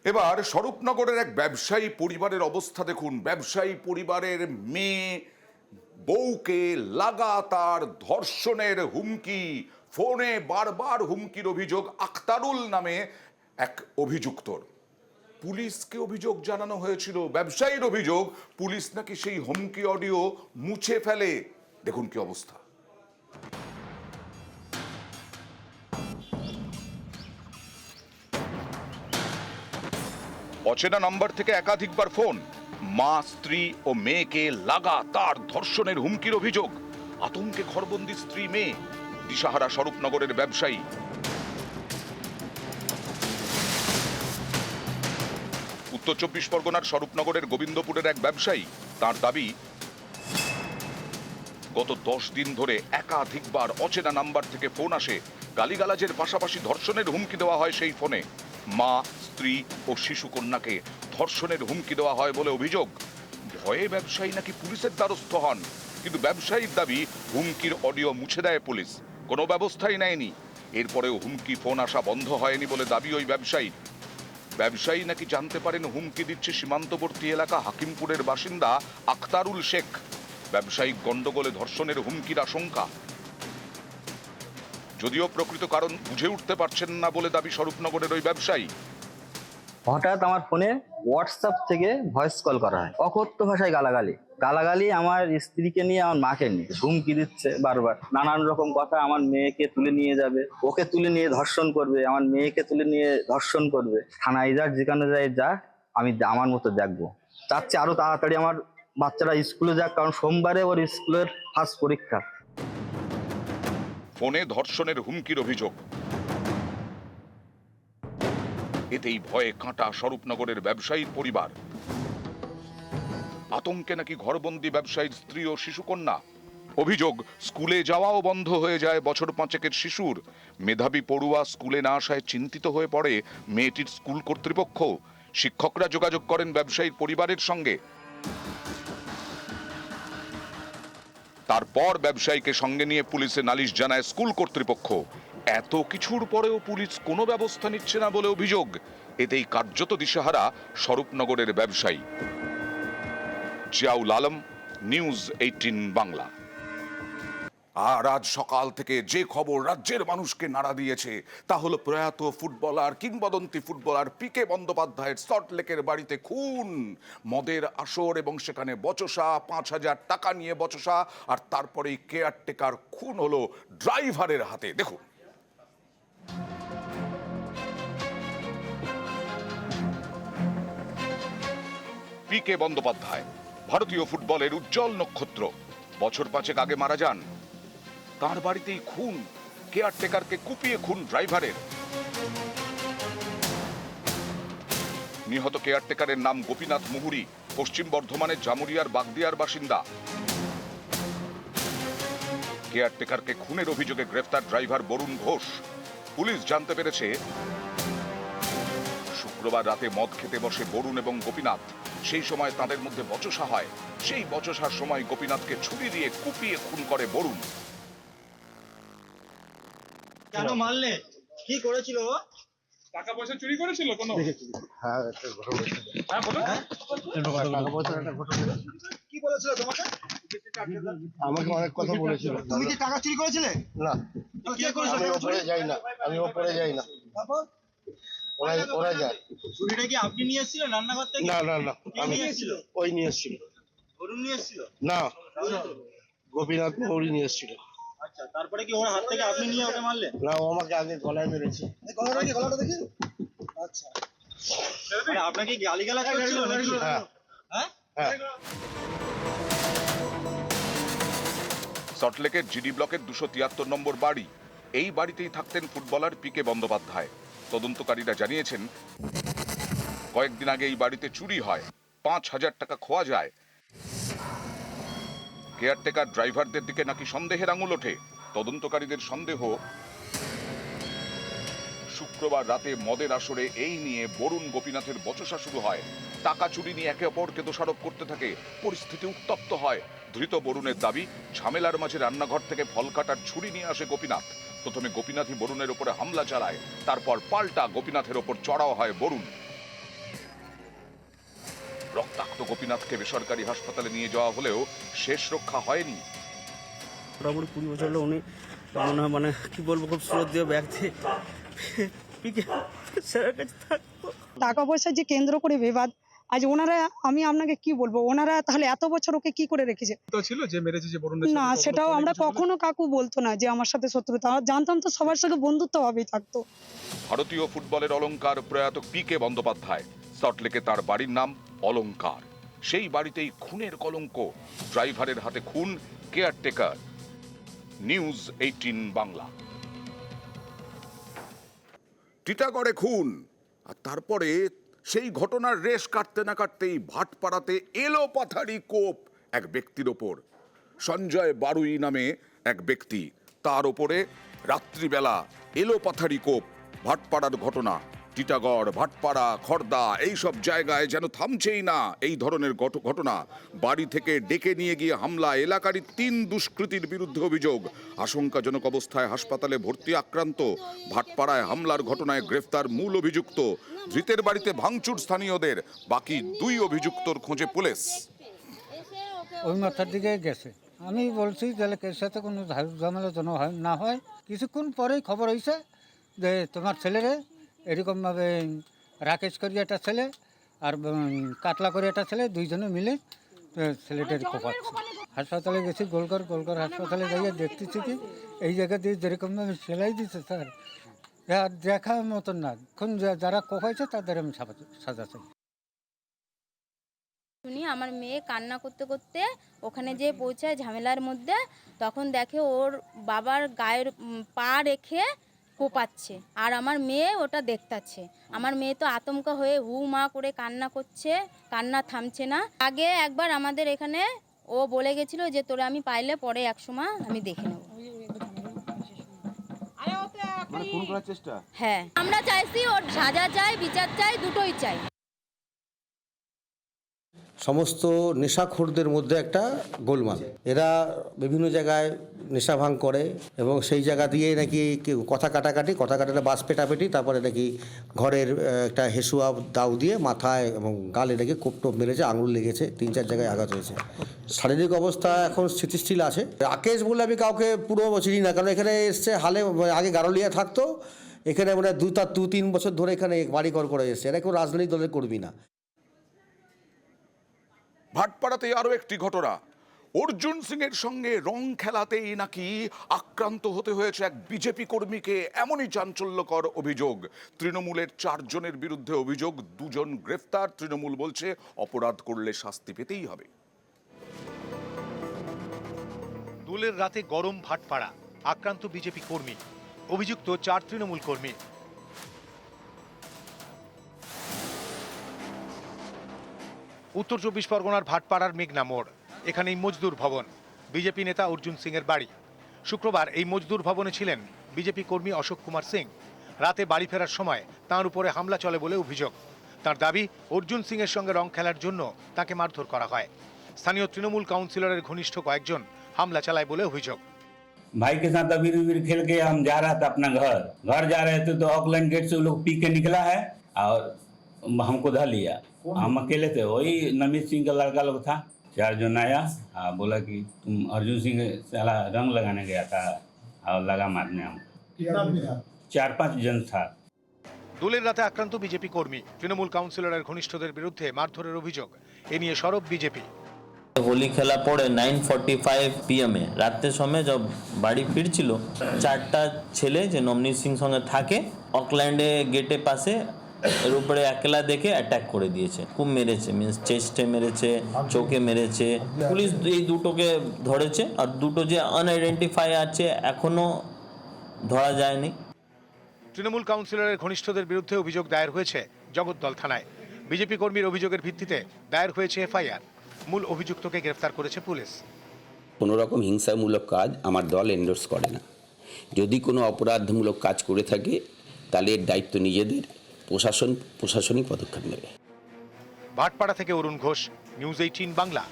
এবার স্বরূপনগরের এক ব্যবসায়ী পরিবারের অবস্থা দেখুন। ব্যবসায়ী পরিবারের মেয়ে বউকে লাগাতার ধর্ষণের হুমকি, ফোনে বারবার হুমকির অভিযোগ আক্তারুল নামে এক অভিযুক্তর। পুলিশকে অভিযোগ জানানো হয়েছিল। ব্যবসায়ীর অভিযোগ, পুলিশ নাকি সেই হুমকি অডিও মুছে ফেলে। দেখুন কি অবস্থা। অচেনা নাম্বার থেকে একাধিকবার ফোন, মা স্ত্রী ও মেয়েকে লাগাতার ধর্ষণের হুমকির অভিযোগ। আতঙ্কে ঘরবন্দি স্ত্রী মেয়ে, দিশাহারা স্বরূপনগরের ব্যবসায়ী। উত্তর চব্বিশ পরগনার স্বরূপনগরের গোবিন্দপুরের এক ব্যবসায়ী, তার দাবি গত 10 দিন ধরে একাধিকবার অচেনা নাম্বার থেকে ফোন আসে। গালিগালাজের পাশাপাশি ধর্ষণের হুমকি দেওয়া হয় সেই ফোনে। মা, স্ত্রী ও শিশু কন্যাকে ধর্ষণের হুমকি দেওয়া হয় বলে অভিযোগ। ভয়ে ব্যবসায়ী নাকি পুলিশের দ্বারস্থ হন, কিন্তু ব্যবসায়ীর দাবি হুমকির অডিও মুছে দেয় পুলিশ, কোনো ব্যবস্থাই নেয়নি। এরপরেও হুমকি ফোন আসা বন্ধ হয়নি বলে দাবি ওই ব্যবসায়ীর। ব্যবসায়ী নাকি জানতে পারেন হুমকি দিচ্ছে সীমান্তবর্তী এলাকা হাকিমপুরের বাসিন্দা আক্তারুল শেখ। ব্যবসায়িক গন্ডগোলে ধর্ষণের হুমকির আশঙ্কা, যদিও প্রকৃত কারণ বুঝে উঠতে পারছেন না বলে দাবি স্বরূপনগরের ওই ব্যবসায়ী। হঠাৎ আমার ফোনে হোয়াটসঅ্যাপ থেকে ভয়েস কল করা হয়, অকথ্য ভাষায় গালাগালি গালাগালি আমার স্ত্রীকে নিয়ে, আমার মাকে নিয়ে হুমকি দিচ্ছে বারবার, নানান রকম কথা। আমার মেয়েকে তুলে নিয়ে যাবে, ওকে তুলে নিয়ে ধর্ষণ করবে, আমার মেয়েকে তুলে নিয়ে ধর্ষণ করবে। থানায় যাক, যেখানে যায় যাক, আমি আমার মতো দেখবো। চাচ্ছি আরো তাড়াতাড়ি আমার বাচ্চারা স্কুলে যাক, কারণ সোমবারে ওর স্কুলের ফার্স্ট পরীক্ষা। ফোনে ধর্ষণের হুমকির অভিযোগ, এতেই ভয়ে কাঁটা স্বরূপনগরের ব্যবসায়ীর পরিবার। আতঙ্কে নাকি ঘরবন্দি ব্যবসায়ীর স্ত্রী ও শিশুকন্যা। অভিযোগ, স্কুলে যাওয়াও বন্ধ হয়ে যায় বছর 5-এর শিশুর। মেধাবী পড়ুয়া স্কুলে না আসায় চিন্তিত হয়ে পড়ে মেয়েটির স্কুল কর্তৃপক্ষ। শিক্ষকরা যোগাযোগ করেন ব্যবসায়ীর পরিবারের সঙ্গে। তারপর ব্যবসায়ীকে সঙ্গে নিয়ে পুলিশে নালিশ জানায় স্কুল কর্তৃপক্ষ। এত কিছুর পরেও পুলিশ কোনো ব্যবস্থা নিচ্ছে না বলে অভিযোগ। এতেই কার্যত দিশাহারা স্বরূপনগরের ব্যবসায়ী। জিয়াউল আলম, নিউজ 18 বাংলা। আর আজ সকাল থেকে যে খবর রাজ্যের মানুষকে নাড়া দিয়েছে তা হলো প্রয়াত ফুটবলার, কিংবদন্তি ফুটবলার পিকে বন্দ্যোপাধ্যায়ের সল্টলেকের বাড়িতে খুন। মদের আসর এবং সেখানে বচসা, 5,000 টাকা নিয়ে বচসা, আর তারপরেই কেয়ারটেকার খুন হলো ড্রাইভারের হাতে। দেখুন। পিকে বন্দ্যোপাধ্যায় ভারতীয় ফুটবলের উজ্জ্বল নক্ষত্র। বছর 5 আগে মারা যান। তার বাড়িতেই খুন, কেয়ারটেকারকে কুপিয়ে খুন ড্রাইভারের। নিহত কেয়ারটেকারের নাম গোপীনাথ মুহুরী, পশ্চিম বর্ধমানের জামুরিয়ার বাগদিয়ার বাসিন্দা। কেয়ারটেকারকে খুনের অভিযোগে গ্রেফতার ড্রাইভার বরুণ ঘোষ। পুলিশ জানতে পেরেছে শুক্রবার রাতে মদ খেতে বসে বরুণ এবং গোপীনাথ। সেই সময় তাদের মধ্যে বচসা হয়। সেই বচসার সময় গোপীনাথকে ছুরি দিয়ে কুপিয়ে খুন করে বরুণ। কেন মারলে? কি করেছিল ও? টাকা পয়সা চুরি করেছিল কোনো? হ্যাঁ, একটা ঘটনা ছিল। হ্যাঁ বলুন। টাকা পয়সার একটা ঘটনা ছিল। কি বলেছিল তোমাকে? আমাকে অনেক কথা বলেছিল। তুমি কি টাকা চুরি করেছিলে? না, কে করেছিল? আমি ওপরে যাই না, আমি ওপরে যাই না, তারপর ওরা যায়। চুরিটা কি আপনি নিয়ে এসেছিলেন রান্নাঘর থেকে? না না না, কে আমি নিয়ে এসেছিল? ওই নিয়ে এসেছিল। অরুণ নিয়ে এসেছিল? না, গোপীনাথ মৌরি নিয়ে এসেছিল। আচ্ছা, তারপরে কি ওর হাত থেকে আপনি নিয়ে ওকে মারলেন? না, ও আমাকে আগে গলায় মেরেছে। গলাটা দেখি। আচ্ছা, মানে আপনাকে কি গালিগালাজ করছিল নাকি? হ্যাঁ হ্যাঁ? হ্যাঁ। সল্টলেকের জিডি ব্লকের 273 নম্বর বাড়ি। এই বাড়িতেই থাকতেন ফুটবলার পিকে বন্দ্যোপাধ্যায়। তদন্তকারীরা জানিয়েছেন কয়েকদিন আগে এই বাড়িতে চুরি হয়, 5,000 টাকা খোয়া যায়। কেয়ারটেকার ড্রাইভারদের দিকে নাকি সন্দেহের আঙুল ওঠে। তদন্তকারীদের সন্দেহ শুক্রবার রাতে মদের আসরে এই নিয়ে বরুণ গোপীনাথের বচসা শুরু হয়। টাকা চুরি নিয়ে একে অপরকে দোষারোপ করতে থাকে। পরিস্থিতি উত্তপ্ত হয়। ধৃত বরুণের দাবি, ঝামেলার মাঝে রান্নাঘর থেকে ফল কাটার ছুরি নিয়ে আসে গোপীনাথ। প্রথমে গোপীনাথই বরুণের ওপরে হামলা চালায়, তারপর পাল্টা গোপীনাথের ওপর চড়াও হয় বরুণ। রক্তাক্ত গোপীনাথকে বেসরকারি হাসপাতালে নিয়ে যাওয়া হলেও শেষ রক্ষা হয়নি। মোটামুটি 20 বছর হলো উনি মনে হয় মানে কি বলবো খুব শ্রদ্ধেয় ব্যক্তি। পিকে স্যারের কাছে থাকতো। টাকা পয়সা যে কেন্দ্র করে বিবাদ, আজ ওনারা, আমি আপনাকে কি বলবো, ওনারা তাহলে এত বছর ওকে কি করে রেখেছে? তো ছিল যে মেরেছে যে বরুণ না, সেটাও আমরা কখনো কাকু বলতো না যে আমার সাথে শত্রুতা, জানতাম তো সবার সঙ্গে বন্ধুত্ব ভাবেই থাকতো। ভারতীয় ফুটবলের অলংকার প্রয়াত পিকে বন্দ্যোপাধ্যায়, সল্টলেকে তার বাড়ির নাম অলংকার। সেই বাড়িতেই খুনের কলঙ্ক, ড্রাইভারের হাতে খুন কেয়ারটেকার। নিউজ 18 বাংলা। টিটাগড়ে খুন, আর তারপরে সেই ঘটনার রেশ কাটতে না কাটতেই ভাটপাড়াতে এলো পাথারি কোপ এক ব্যক্তির ওপর। সঞ্জয় বারুই নামে এক ব্যক্তি, তার ওপরে রাত্রিবেলা এলো পাথারি কোপ। ভাটপাড়ার ঘটনা, টিটাগড়, ভাটপাড়া, খড়দা এইসব জায়গায় যেন থামছেই না এই ধরনের ঘটনা। বাড়ি থেকে ডেকে নিয়ে গিয়ে হামলা, এলাকারই 3 দুষ্কৃতীর বিরুদ্ধে অভিযোগ। আশঙ্কাজনক অবস্থায় হাসপাতালে ভর্তি আক্রান্ত। ভাটপাড়ায় হামলার ঘটনায় গ্রেফতার মূল অভিযুক্ত। ধৃতের বাড়িতে ভাঙচুর স্থানীয়দের, বাকি 2 অভিযুক্তর খোঁজে পুলিশ। ওই মাথার দিকে গেছে। আমি বলছি তাহলে এর সাথে কোনো ঝামেলা যেন না হয়। কিছুক্ষণ পরেই খবর হয়েছে যে তোমার ছেলেরে এরকমভাবে রাকেশ করি একটা ছেলে আর কাতলা করে একটা ছেলে, 2 জনে মিলে ছেলেটার কোপাচ্ছে। হাসপাতালে গেছি, গোলঘর হাসপাতালে যাইয়ে দেখতেছি কি এই জায়গা দিয়ে যেরকমভাবে সেলাই দিচ্ছে স্যার, দেখার মতন না। এখন যারা কোপাইছে তাদের আমি সাজা চাই। শুনি আমার মেয়ে কান্না করতে করতে ওখানে যে পৌঁছায় ঝামেলার মধ্যে, তখন দেখে ওর বাবার গায়ের পা রেখে কোপাচ্ছে, আর আমার মেয়ে ওটা দেখতাছে। আমার মেয়ে তো আতঙ্ক হয়ে হু মা করে কান্না করছে, কান্না থামছে না। আগে একবার আমাদের এখানে ও বলে গেছিল যে তোরা আমি পাইলে পরে একসময় আমি দেখে নেব। হ্যাঁ, আমরা চাইছি ওর সাজা চাই, বিচার চাই, দুটোই চাই। সমস্ত নেশাখোরদের মধ্যে একটা গোলমাল। এরা বিভিন্ন জায়গায় নেশা ভাঙ করে এবং সেই জায়গা দিয়ে নাকি কথা কাটাকাটি বাস পেটাপেটি, তারপরে নাকি ঘরের একটা হেসুয়া দাউ দিয়ে মাথায় এবং গালে নাকি কোপটোপ মেরেছে, আঙুল লেগেছে, 3-4 জায়গায় আঘাত হয়েছে। শারীরিক অবস্থা এখন স্থিতিশীল আছে। রাকেশ বলে আমি কাউকে পুরো চিনি না, কারণ এখানে এসছে হালে, আগে গারলিয়া থাকতো এখানে, মানে 2-3 বছর ধরে এখানে বাড়ি ঘর করে এসছে। এরা কেউ রাজনৈতিক দলের কর্মী না। ভাটপাড়াতে আরো একটি ঘটনা, অর্জুন সিং এর সঙ্গে রং খেলাতেই নাকি আক্রান্ত হতে হয়েছে এক বিজেপি কর্মীকে। এমনই চাঞ্চল্যকর অভিযোগ। তৃণমূলের 4 জনের বিরুদ্ধে অভিযোগ, 2 জন গ্রেফতার। তৃণমূল বলছে অপরাধ করলে শাস্তি পেতেই হবে। দোলের রাতে গরম ভাটপাড়া, আক্রান্ত বিজেপি কর্মী, অভিযুক্ত 4 তৃণমূল কর্মী। উত্তর 24 পরগনার ভাটপাড়ার মেঘনা মোড়, এখানেই মজদুর ভবন, বিজেপি নেতা অর্জুন সিং এর বাড়ি। শুক্রবার এই মজদুর ভবনে ছিলেন বিজেপি কর্মী অশোক কুমার সিং। রাতে বাড়ি ফেরার সময় তাঁর উপরে হামলা চলে বলে অভিযোগ। তার দাবি, অর্জুন সিং এর সঙ্গে রং খেলার জন্য তাকে মারধর করা হয়। স্থানীয় তৃণমূল কাউন্সিলরের ঘনিষ্ঠ কয়েকজন হামলা চালায় বলে অভিযোগ। भाई के साथ अबीर उबीर खेल के हम जा रहा था अपना घर जा रहे थे, तो ऑकलैंड गेट से वो लोग पी के निकला है और हमको धर लिया। हम अकेले थे, वही नमित सिंह का लड़का लोग था। 4 जन आया, बोला कि तुम अर्जुन सिंह साला रंग लगाने गया था और लगा मारने। हम 4-5 जन था। দোলের রাতে আক্রান্ত বিজেপি কর্মী, তৃণমূল কাউন্সিলরের ঘনিষ্ঠদের বিরুদ্ধে মারধরের অভিযোগ। এ নিয়ে সরব বিজেপি। হোলি খেলা পরে 9:45 PM রাতের সময় যখন বাড়ি ফিরছিল, 4টা ছেলে যে নমনীত সিং সঙ্গে থাকে অকল্যান্ডে গেটে পাশে এর উপরে একলা দেখে অ্যাটাক করে দিয়েছে। খুব মেরেছে, মিন্স চেস্টে মেরেছে, চোখে মেরেছে। পুলিশ এই দুটোকে ধরেছে, আর দুটো যে আনআইডেন্টিফাই আছে এখনো ধরা যায়নি। তৃণমূল কাউন্সিলরের ঘনিষ্ঠদের বিরুদ্ধে অভিযোগ দায়ের হয়েছে জগদ্দল থানায়। বিজেপি কর্মীর অভিযোগের ভিত্তিতে দায়ের হয়েছে এফআইআর। মূল অভিযুক্তকে গ্রেফতার করেছে পুলিশ। কোনো রকম হিংসামূলক কাজ আমার দল এন্ডোর্স করে না। যদি কোনো অপরাধমূলক কাজ করে থাকে তাহলে এর দায়িত্ব নিজেদের, প্রশাসনিক পদক্ষেপ নেবে। ভাটপাড়া থেকে অরুণ ঘোষ, নিউজ 18 বাংলা।